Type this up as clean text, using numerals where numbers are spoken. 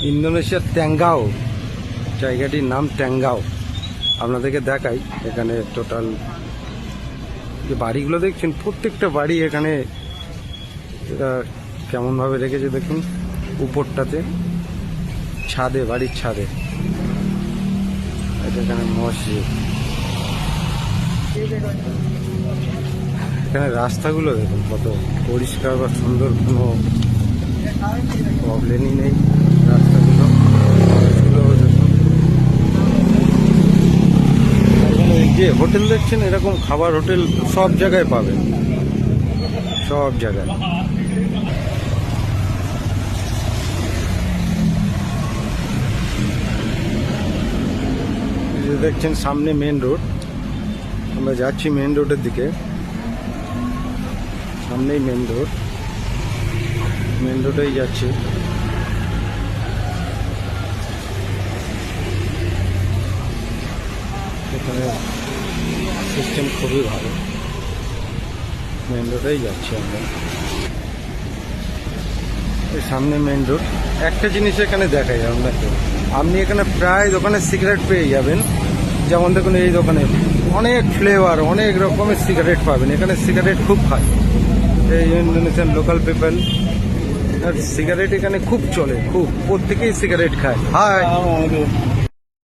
ইন্দোনেশিয়ার ট্যাঙ্গাও, জায়গাটির নাম ট্যাঙ্গাও। আপনাদেরকে দেখাই এখানে টোটাল যে বাড়িগুলো দেখছেন, প্রত্যেকটা বাড়ি এখানে এরা কেমনভাবে রেখেছে দেখুন। উপরটাতে ছাদে, বাড়ির ছাদে এটা এখানে মসজিদ। এখানে রাস্তাগুলো দেখুন কত পরিষ্কার বা সুন্দর, কোনো প্রবলেমই নেই রাস্তাগুলো। দেখুন এই যে হোটেল দেখছেন, এরকম খাবার হোটেল সব জায়গায় পাবেন, সব জায়গায়। দেখছেন সামনে মেন রোড, আমরা যাচ্ছি মেন রোডের দিকে। সামনেই মেন রোড, মেন রোডেই যাচ্ছি। এখানে সিস্টেম খুবই ভালো, মেন রোডেই যাচ্ছি আমরা। এই সামনে মেন রোড। একটা জিনিস এখানে দেখাই আপনাকে, আপনি এখানে প্রায় দোকানে সিগারেট পেয়ে যাবেন। যেমন দেখুন এই দোকানে অনেক ফ্লেভার, অনেক রকমের সিগারেট পাবেন। এখানে সিগারেট খুব খায় এই ইন্দোনেশিয়ান লোকাল পিপল। আর সিগারেট এখানে খুব চলে, খুব প্রত্যেকেই সিগারেট খায়। হাই।